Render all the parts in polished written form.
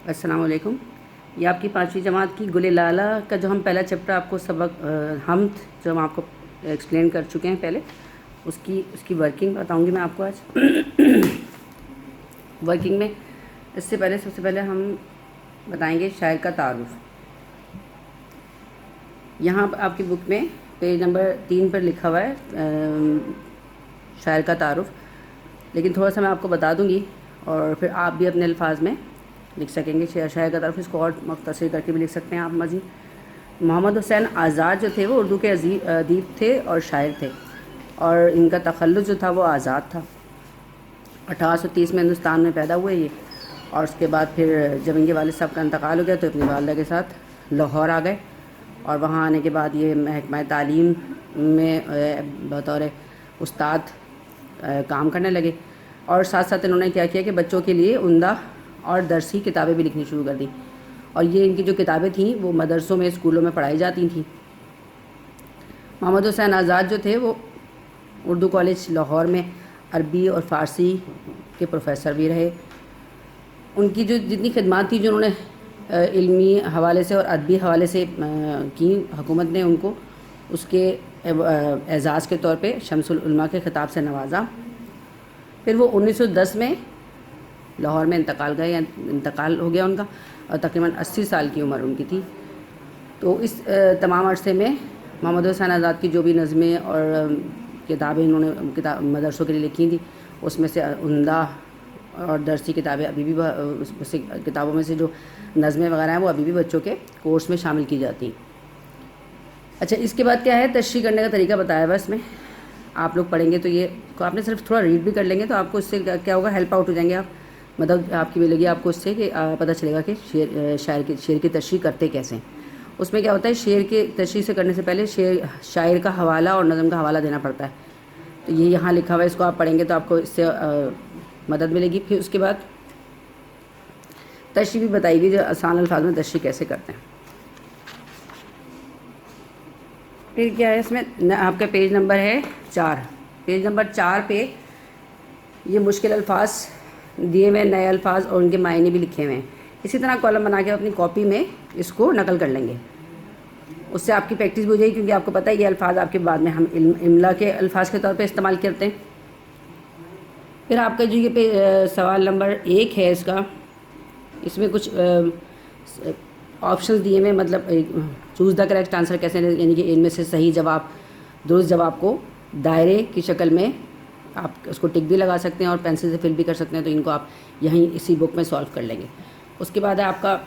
السلام علیکم. یہ آپ کی 5ویں جماعت کی گل لالہ کا جو ہم پہلا چیپٹر آپ کو سبق حمد جو ہم آپ کو ایکسپلین کر چکے ہیں پہلے، اس کی ورکنگ بتاؤں گی میں آپ کو آج. ورکنگ میں اس سے پہلے سب سے پہلے ہم بتائیں گے شاعر کا تعارف. یہاں آپ کی بک میں پیج نمبر 3 پر لکھا ہوا ہے شاعر کا تعارف، لیکن تھوڑا سا میں آپ کو بتا دوں گی اور پھر آپ بھی اپنے الفاظ میں لکھ سکیں گے. شاعر کا تعارف اس کو اور مختصر کر کے بھی لکھ سکتے ہیں آپ مزید. محمد حسین آزاد جو تھے وہ اردو کے ادیب تھے اور شاعر تھے، اور ان کا تخلص جو تھا وہ آزاد تھا. 1830 میں ہندوستان میں پیدا ہوئے یہ، اور اس کے بعد پھر جب ان کے والد صاحب کا انتقال ہو گیا تو اپنی والدہ کے ساتھ لاہور آ گئے، اور وہاں آنے کے بعد یہ محکمہ تعلیم میں بطور استاد کام کرنے لگے، اور ساتھ ساتھ انہوں نے کیا کیا کہ بچوں کے لیے عمدہ اور درسی کتابیں بھی لکھنی شروع کر دیں، اور یہ ان کی جو کتابیں تھیں وہ مدرسوں میں اسکولوں میں پڑھائی جاتی تھیں. محمد حسین آزاد جو تھے وہ اردو کالج لاہور میں عربی اور فارسی کے پروفیسر بھی رہے. ان کی جو جتنی خدمات تھیں جو انہوں نے علمی حوالے سے اور ادبی حوالے سے کی، حکومت نے ان کو اس کے اعزاز کے طور پہ شمس العلماء کے خطاب سے نوازا. پھر وہ 1910 میں لاہور میں انتقال ہو گیا ان کا، اور تقریباً 80 سال کی عمر ان کی تھی. تو اس تمام عرصے میں محمد حسین آزاد کی جو بھی نظمیں اور کتابیں انہوں نے مدرسوں کے لیے لکھی تھیں، اس میں سے عمدہ اور درسی کتابیں ابھی بھی اس کتابوں میں سے جو نظمیں وغیرہ ہیں وہ ابھی بھی بچوں کے کورس میں شامل کی جاتی ہیں. اچھا، اس کے بعد کیا ہے، تشریح کرنے کا طریقہ بتایا ہوا اس میں. آپ لوگ پڑھیں گے تو یہ کو آپ نے صرف تھوڑا ریڈ بھی کر لیں گے تو آپ کو اس سے کیا ہوگا، ہیلپ آؤٹ ہو جائیں گے آپ، مطلب آپ کی بھی لگی آپ کو اس سے کہ پتہ چلے گا کہ شعر کی تشریح کرتے کیسے ہیں. اس میں کیا ہوتا ہے، شعر کی تشریح سے کرنے سے پہلے شاعر کا حوالہ اور نظم کا حوالہ دینا پڑتا ہے. تو یہ یہاں لکھا ہوا ہے، اس کو آپ پڑھیں گے تو آپ کو اس سے مدد ملے گی. پھر اس کے بعد تشریح بھی بتائی گئی، جو آسان الفاظ میں تشریح کیسے کرتے ہیں. پھر کیا ہے، اس میں آپ کا پیج نمبر ہے 4. پیج نمبر 4 پہ یہ مشکل الفاظ دیے ہوئے، نئے الفاظ اور ان کے معنی بھی لکھے ہوئے ہیں. اسی طرح کالم بنا کے اپنی کاپی میں اس کو نقل کر لیں گے، اس سے آپ کی پریکٹس بھی ہو جائے گی، کیونکہ آپ کو پتہ ہے یہ الفاظ آپ کے بعد میں ہم املا کے الفاظ کے طور پہ استعمال کرتے ہیں. پھر آپ کا جو یہ سوال نمبر 1 ہے اس میں کچھ آپشنز دیے ہوئے، مطلب چوز دا کریکٹ آنسر کیسے، یعنی کہ ان میں سے صحیح جواب، درست جواب کو دائرے کی شکل میں آپ اس کو ٹک بھی لگا سکتے ہیں اور پینسل سے فل بھی کر سکتے ہیں. تو ان کو آپ یہیں اسی بک میں سالو کر لیں گے. اس کے بعد ہے آپ کا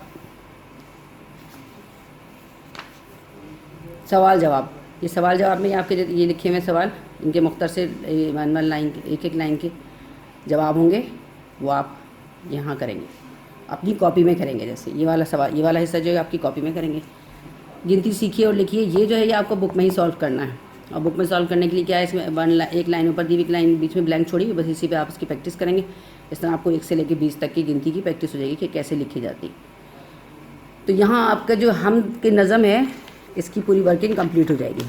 سوال جواب. یہ سوال جواب میں آپ کے یہ لکھے ہوئے سوال، ان کے مختصر 1 لائن ایک لائن کے جواب ہوں گے، وہ آپ یہاں کریں گے، اپنی کاپی میں کریں گے. جیسے یہ والا سوال، یہ والا حصہ جو ہے آپ کی کاپی میں کریں گے. گنتی سیکھیے اور لکھیے. یہ جو ہے یہ آپ کو بک میں ہی سالو کرنا ہے، اور بک میں سالو کرنے کے لیے کیا ہے، اس میں ایک لائن اوپر دی ہوئی، ایک لائن بیچ میں بلینک چھوڑی، بس اسی پہ آپ اس کی پریکٹس کریں گے. اس طرح آپ کو 1 سے لے کے 20 تک کی گنتی کی پریکٹس ہو جائے گی کہ کیسے لکھی جاتی. تو یہاں آپ کا جو حمد کی نظم ہے اس کی پوری ورکنگ کمپلیٹ ہو جائے گی.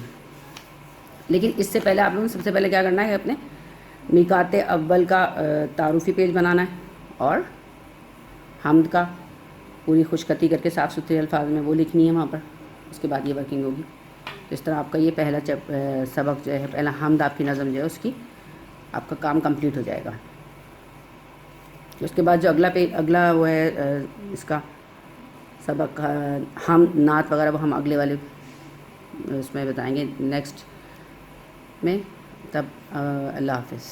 لیکن اس سے پہلے آپ لوگوں نے سب سے پہلے کیا کرنا ہے، اپنے میقات اول کا تعارفی پیج بنانا ہے، اور حمد کا پوری خوشخطی کر کے صاف ستھرے الفاظ میں وہ لکھنی ہے وہاں پر. اس کے بعد یہ ورکنگ ہوگی. تو اس طرح آپ کا یہ پہلا سبق جو ہے، پہلا حمد آپ کی نظم جو ہے اس کی آپ کا کام کمپلیٹ ہو جائے گا. اس کے بعد جو اگلا وہ ہے اس کا سبق حمد، نعت وغیرہ، وہ ہم اگلے والے اس میں بتائیں گے نیکسٹ میں. تب اللہ حافظ.